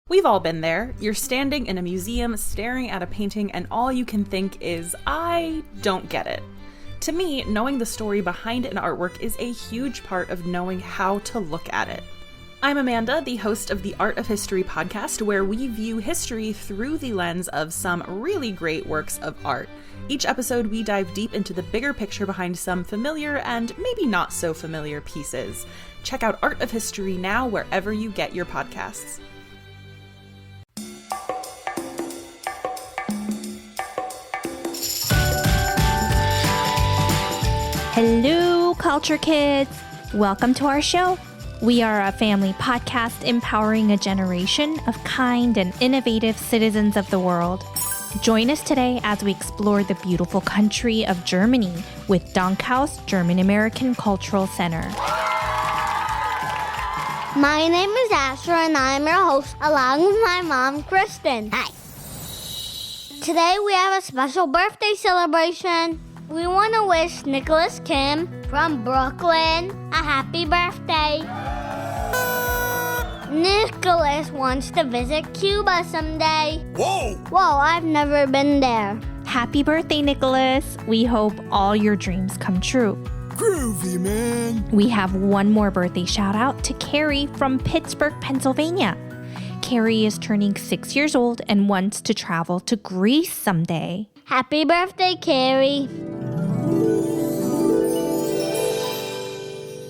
We've all been there. You're standing in a museum, staring at a painting, and all you can think is, I don't get it. To me, knowing the story behind an artwork is a huge part of knowing how to look at it. I'm Amanda, the host of the Art of History podcast, where we view history through the lens of some really great works of art. Each episode, we dive deep into the bigger picture behind some familiar and maybe not so familiar pieces. Check out Art of History now wherever you get your podcasts. Hello, culture kids! Welcome to our show. We are a family podcast empowering a generation of kind and innovative citizens of the world. Join us today as we explore the beautiful country of Germany with Dank Haus German-American Cultural Center. My name is Asher and I'm your host along with my mom, Kristen. Hi. Today we have a special birthday celebration. We want to wish Nicholas Kim from Brooklyn a happy birthday. Nicholas wants to visit Cuba someday. Whoa! I've never been there. Happy birthday, Nicholas! We hope all your dreams come true. Groovy, man! We have one more birthday shout out to Carrie from Pittsburgh, Pennsylvania. Carrie is turning 6 years old and wants to travel to Greece someday. Happy birthday, Carrie.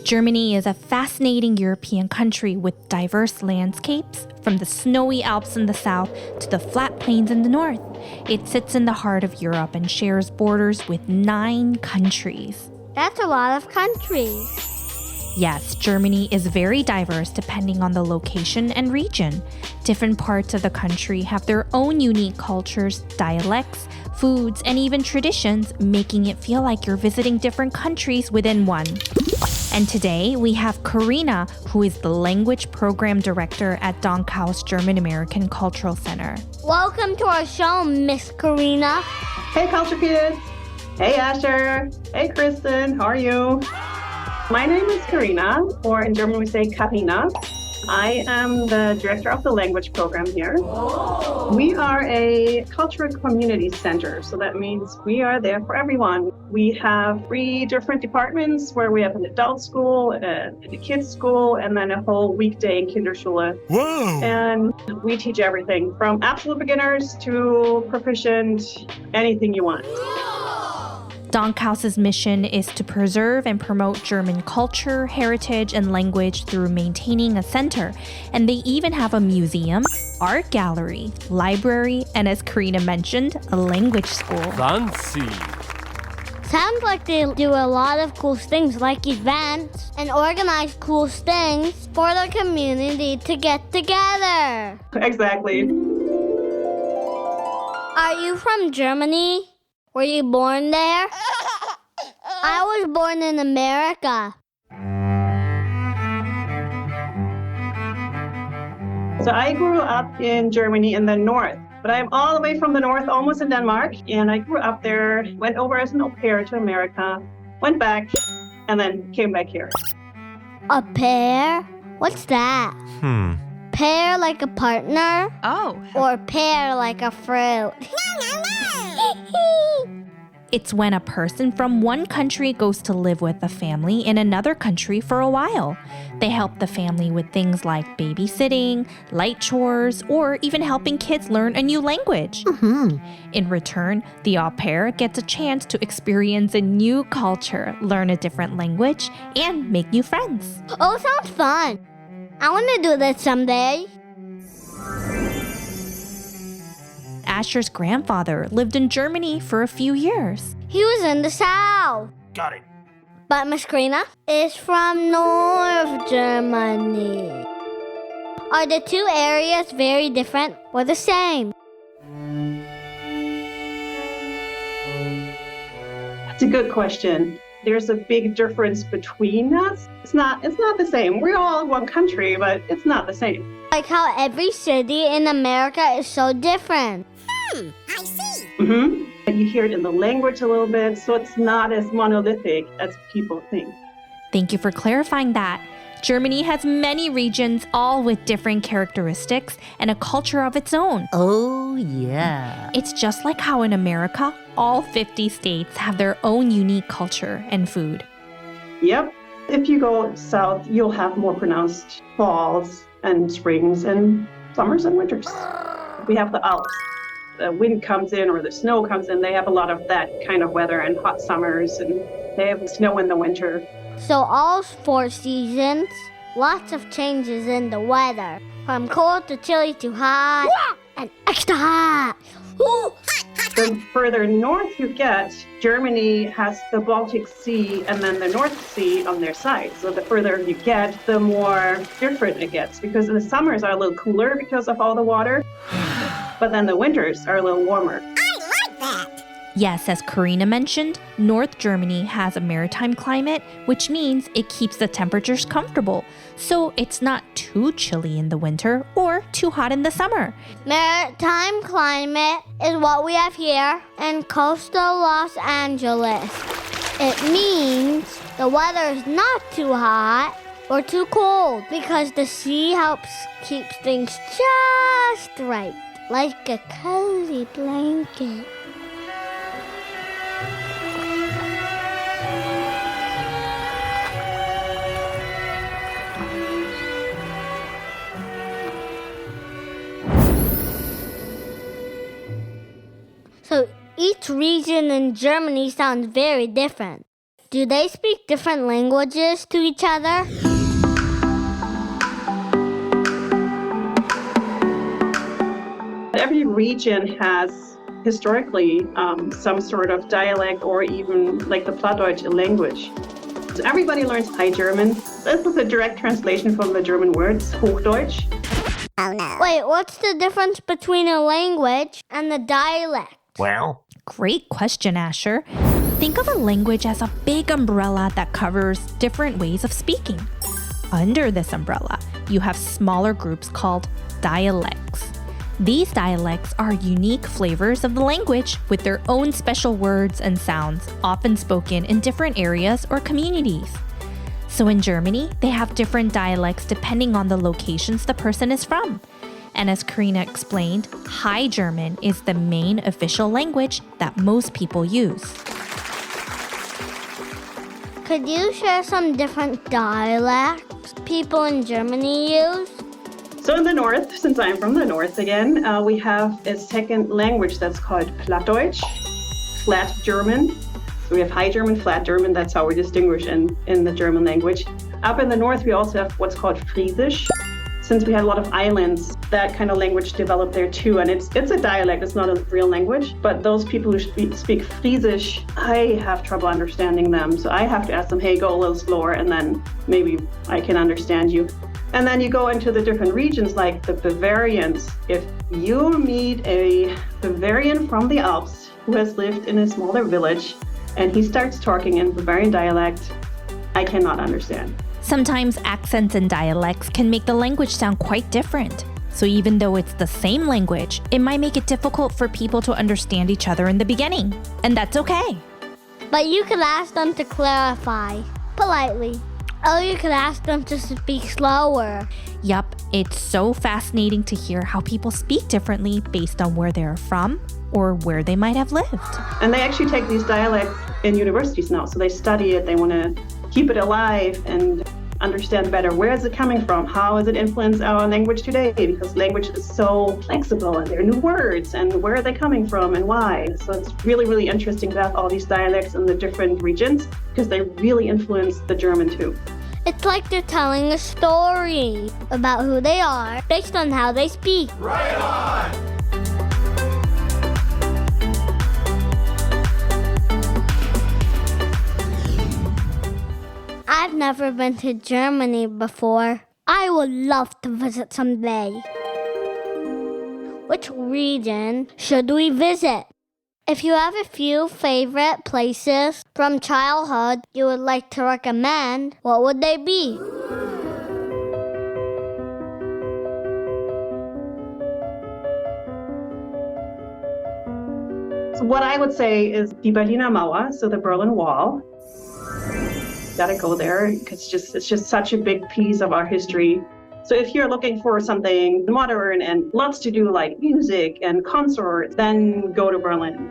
Germany is a fascinating European country with diverse landscapes, from the snowy Alps in the south to the flat plains in the north. It sits in the heart of Europe and shares borders with 9 countries. That's a lot of countries. Yes, Germany is very diverse depending on the location and region. Different parts of the country have their own unique cultures, dialects, foods, and even traditions, making it feel like you're visiting different countries within one. And today, we have Carina, who is the Language Program Director at Dank Haus German-American Cultural Center. Welcome to our show, Miss Carina. Hey, culture kids. Hey, Asher. Hey, Kristen. How are you? My name is Carina, or in German we say Carina. I am the director of the language program here. We are a cultural community center, so that means we are there for everyone. We have 3 different departments where we have an adult school, a kids school, and then a whole weekday Kinderschule. Whoa! And we teach everything from absolute beginners to proficient, anything you want. Dank Haus's mission is to preserve and promote German culture, heritage, and language through maintaining a center. And they even have a museum, art gallery, library, and as Carina mentioned, a language school. Fancy! Sounds like they do a lot of cool things like events and organize cool things for the community to get together. Exactly. Are you from Germany? Were you born there? I was born in America. So I grew up in Germany in the north, but I'm all the way from the north, almost in Denmark. And I grew up there, went over as an au pair to America, went back, and then came back here. A pair? What's that? Pair like a partner? Oh. Or pear like a fruit? No. It's when a person from one country goes to live with a family in another country for a while. They help the family with things like babysitting, light chores, or even helping kids learn a new language. In return, the au pair gets a chance to experience a new culture, learn a different language, and make new friends. Oh, sounds fun. I want to do this someday. Asher's grandfather lived in Germany for a few years. He was in the south. Got it. But Miss Carina is from North Germany. Are the 2 areas very different or the same? That's a good question. There's a big difference between us. It's not the same. We're all one country, but it's not the same. Like how every city in America is so different. I see. You hear it in the language a little bit, so it's not as monolithic as people think. Thank you for clarifying that. Germany has many regions, all with different characteristics and a culture of its own. Oh, yeah. It's just like how in America, all 50 states have their own unique culture and food. Yep. If you go south, you'll have more pronounced falls and springs and summers and winters. We have the Alps. The wind comes in or the snow comes in. They have a lot of that kind of weather and hot summers, and they have snow in the winter. So all 4 seasons, lots of changes in the weather. From cold to chilly to hot and extra hot. Woo! The further north you get, Germany has the Baltic Sea and then the North Sea on their side. So the further you get, the more different it gets, because the summers are a little cooler because of all the water, but then the winters are a little warmer. Yes, as Carina mentioned, North Germany has a maritime climate, which means it keeps the temperatures comfortable. So it's not too chilly in the winter or too hot in the summer. Maritime climate is what we have here in coastal Los Angeles. It means the weather is not too hot or too cold because the sea helps keep things just right, like a cozy blanket. So each region in Germany sounds very different. Do they speak different languages to each other? Every region has historically some sort of dialect or even like the Plattdeutsch language. So everybody learns High German. This is a direct translation from the German words Hochdeutsch. Oh, no. Wait, what's the difference between a language and the dialect? Well, Great question, Asher. Think of a language as a big umbrella that covers different ways of speaking. Under this umbrella, you have smaller groups called dialects. These dialects are unique flavors of the language with their own special words and sounds, often spoken in different areas or communities. So in Germany, they have different dialects depending on the locations the person is from. And as Carina explained, High German is the main official language that most people use. Could you share some different dialects people in Germany use? So in the north, since I'm from the north again, we have a second language that's called Plattdeutsch, flat German. So we have High German, flat German. That's how we distinguish in the German language. Up in the north, we also have what's called Friesisch. Since we had a lot of islands, that kind of language developed there too. And it's a dialect, it's not a real language. But those people who speak Friesisch, I have trouble understanding them. So I have to ask them, hey, go a little slower, and then maybe I can understand you. And then you go into the different regions like the Bavarians. If you meet a Bavarian from the Alps who has lived in a smaller village and he starts talking in Bavarian dialect, I cannot understand. Sometimes accents and dialects can make the language sound quite different. So even though it's the same language, it might make it difficult for people to understand each other in the beginning. And that's okay. But you could ask them to clarify politely. Or you could ask them to speak slower. Yup, it's so fascinating to hear how people speak differently based on where they're from or where they might have lived. And they actually take these dialects in universities now. So they study it, they want to keep it alive and understand better where is it coming from, how does it influence our language today, because language is so flexible and there are new words and where are they coming from and why. So it's really, really interesting to have all these dialects in the different regions because they really influence the German too. It's like they're telling a story about who they are based on how they speak. Right on! I've never been to Germany before. I would love to visit someday. Which region should we visit? If you have a few favorite places from childhood you would like to recommend, what would they be? So what I would say is the Berliner Mauer, so the Berlin Wall. gotta go there because it's just such a big piece of our history. So if you're looking for something modern and lots to do like music and concerts, then go to Berlin.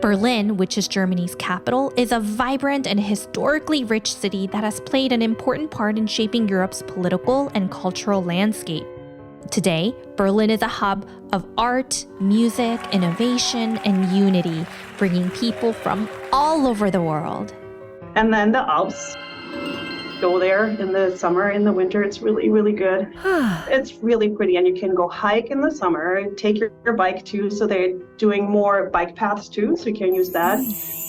Berlin, which is Germany's capital, is a vibrant and historically rich city that has played an important part in shaping Europe's political and cultural landscape. Today, Berlin is a hub of art, music, innovation, and unity, bringing people from all over the world. And then the Alps. Go there in the summer, in the winter, it's really, really good. It's really pretty, and you can go hike in the summer, take your bike too, so they're doing more bike paths too, so you can use that.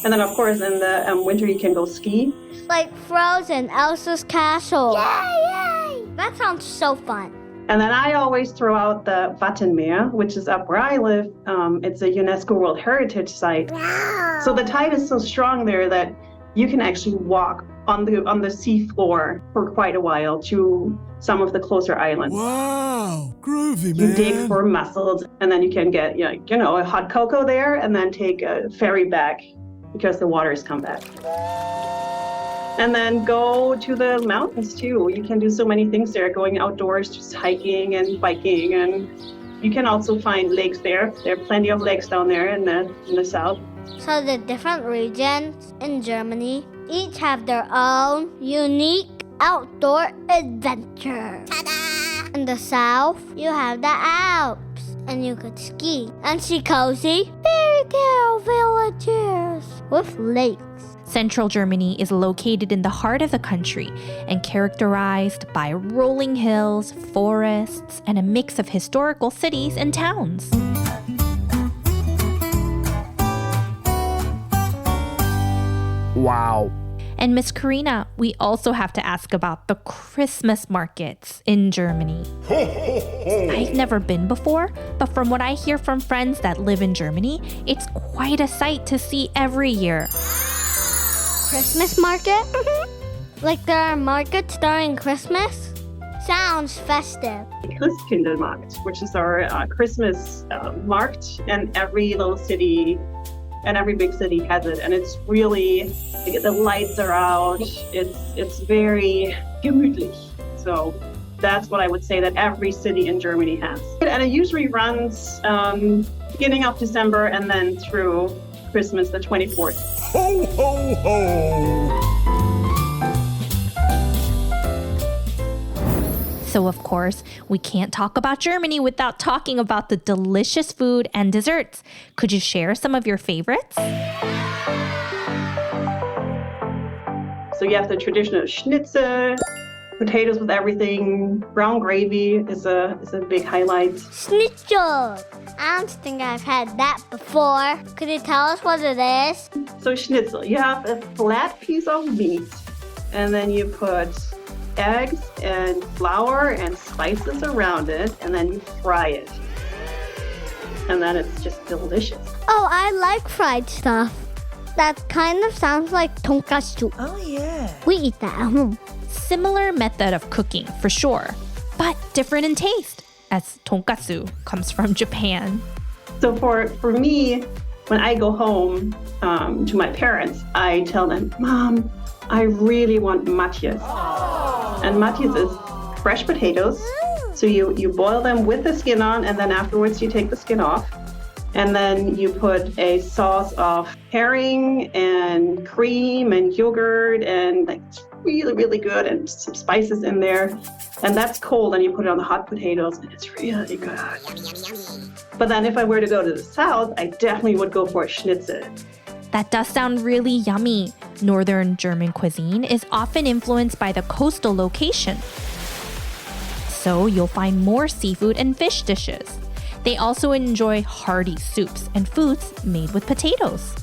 And then, of course, in the winter, you can go ski. Like Frozen, Elsa's castle. Yay! That sounds so fun. And then I always throw out the Wattenmeer, which is up where I live. It's a UNESCO World Heritage Site. Wow. So the tide is so strong there that you can actually walk on the sea floor for quite a while to some of the closer islands. Wow, groovy, man. You dig for mussels, and then you can get a hot cocoa there, and then take a ferry back because the waters come back. And then go to the mountains too. You can do so many things there, going outdoors, just hiking and biking, and you can also find lakes there. There are plenty of lakes down there in the south. So the different regions in Germany each have their own unique outdoor adventure. Ta-da! In the south, you have the Alps, and you could ski and see cozy fairy tale villages with lakes. Central Germany is located in the heart of the country and characterized by rolling hills, forests, and a mix of historical cities and towns. Wow. And Miss Carina, we also have to ask about the Christmas markets in Germany. I've never been before, but from what I hear from friends that live in Germany, it's quite a sight to see every year. Christmas market? Like there are markets during Christmas? Sounds festive. Christkindlmarkt, which is our Christmas market, and every little city and every big city has it, and it's really, the lights are out, it's very gemütlich. So that's what I would say that every city in Germany has. And it usually runs beginning of December and then through Christmas the 24th. Ho, ho, ho! So of course, we can't talk about Germany without talking about the delicious food and desserts. Could you share some of your favorites? So you have the traditional schnitzel, potatoes with everything, brown gravy is a big highlight. Schnitzel! I don't think I've had that before. Could you tell us what it is? So schnitzel, you have a flat piece of meat, and then you put eggs and flour and spices around it, and then you fry it. And then it's just delicious. Oh, I like fried stuff. That kind of sounds like tonkatsu. Oh, yeah. We eat that at home. Similar method of cooking, for sure, but different in taste, as tonkatsu comes from Japan. So for me, when I go home to my parents, I tell them, Mom, I really want Matthias. And Matthias is fresh potatoes. So you boil them with the skin on, and then afterwards you take the skin off. And then you put a sauce of herring and cream and yogurt, and it's really, really good, and some spices in there. And that's cold, and you put it on the hot potatoes, and it's really good. But then if I were to go to the south, I definitely would go for a schnitzel. That does sound really yummy. Northern German cuisine is often influenced by the coastal location. So you'll find more seafood and fish dishes. They also enjoy hearty soups and foods made with potatoes.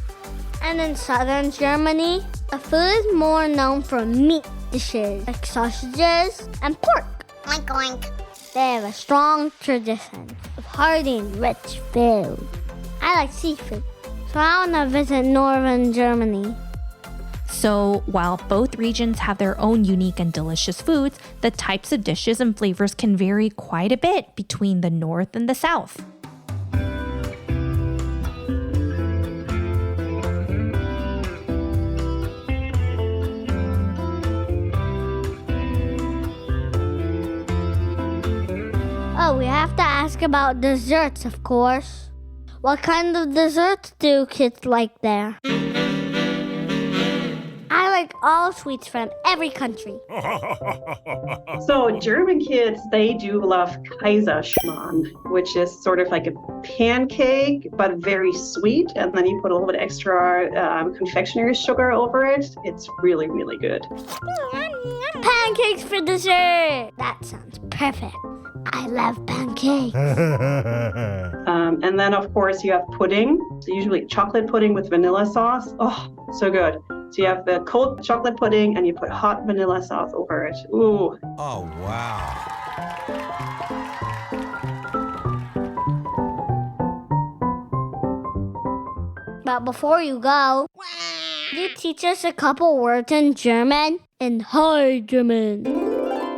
And in southern Germany, the food is more known for meat dishes like sausages and pork. Oink oink. They have a strong tradition of hearty and rich food. I like seafood, so I want to visit northern Germany. So while both regions have their own unique and delicious foods, the types of dishes and flavors can vary quite a bit between the north and the south. ask about desserts, of course. What kind of desserts do kids like there? I like all sweets from every country. So German kids, they do love Kaiserschmarrn, which is sort of like a pancake, but very sweet. And then you put a little bit extra confectionery sugar over it. It's really, really good. Pancakes for dessert! That sounds perfect. I love pancakes. And then, of course, you have pudding. So usually chocolate pudding with vanilla sauce. Oh, so good. So you have the cold chocolate pudding and you put hot vanilla sauce over it. Ooh. Oh, wow. But before you go, could you teach us a couple words in German? In High German.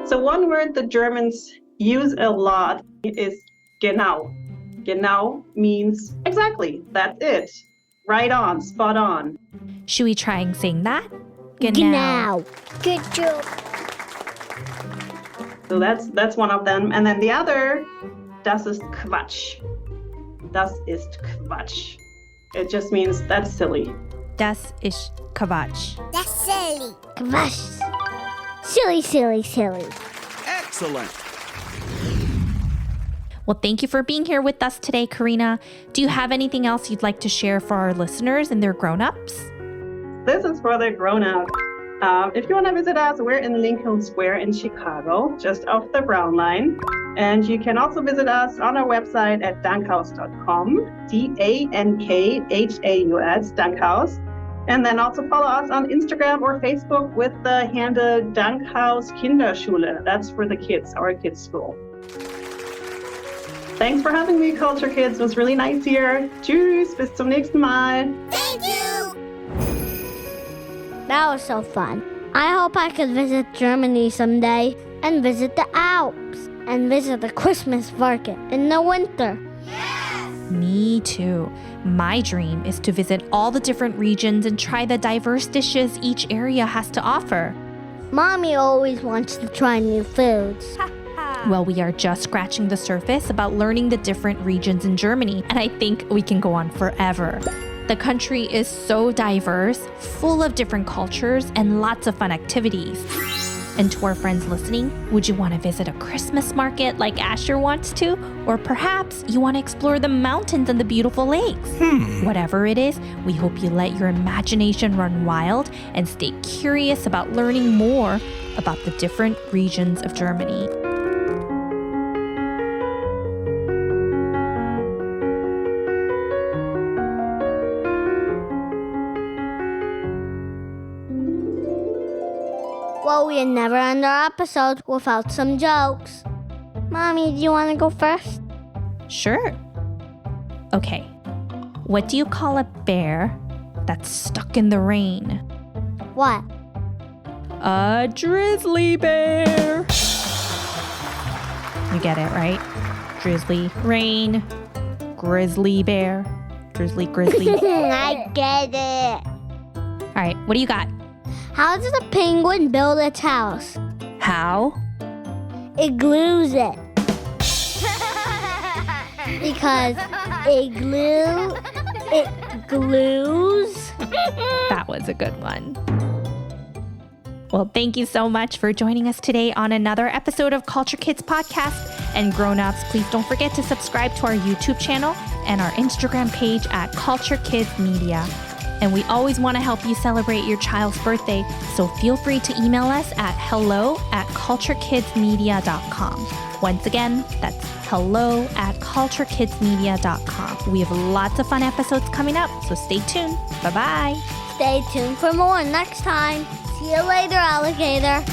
So one word the Germans use a lot is genau. Genau means exactly. That's it. Right on, spot on. Should we try and sing that? Genau. Good job. So that's one of them. And then the other, das ist Quatsch. Das ist Quatsch. It just means that's silly. Das ist Quatsch. That's silly. Quatsch. Silly, silly, silly. Excellent. Well, thank you for being here with us today, Carina. Do you have anything else you'd like to share for our listeners and their grown-ups? This is for the grown-up. If you want to visit us, we're in Lincoln Square in Chicago, just off the Brown Line. And you can also visit us on our website at dankhaus.com, DANKHAUS, Dankhaus. And then also follow us on Instagram or Facebook with the handle Dankhaus Kinderschule. That's for the kids, our kids' school. Thanks for having me, Culture Kids. It was really nice here. Tschüss, bis zum nächsten Mal. Thank you. That was so fun. I hope I could visit Germany someday and visit the Alps and visit the Christmas market in the winter. Me too. My dream is to visit all the different regions and try the diverse dishes each area has to offer. Mommy always wants to try new foods. Well, we are just scratching the surface about learning the different regions in Germany, and I think we can go on forever. The country is so diverse, full of different cultures, and lots of fun activities. And to our friends listening, would you want to visit a Christmas market like Asher wants to? Or perhaps you want to explore the mountains and the beautiful lakes? Whatever it is, we hope you let your imagination run wild and stay curious about learning more about the different regions of Germany. Well, we never end our episode without some jokes. Mommy, do you want to go first? Sure. Okay. What do you call a bear that's stuck in the rain? What? A grizzly bear. You get it, right? Drizzly, rain, grizzly bear, grizzly. I get it. All right, what do you got? How does a penguin build its house? How? It glues it. Because it glues. That was a good one. Well, thank you so much for joining us today on another episode of Culture Kids Podcast. And grown-ups, please don't forget to subscribe to our YouTube channel and our Instagram page at Culture Kids Media. And we always want to help you celebrate your child's birthday, so feel free to email us at hello@culturekidsmedia.com. Once again, that's hello@culturekidsmedia.com. We have lots of fun episodes coming up, so stay tuned. Bye-bye. Stay tuned for more next time. See you later, alligator.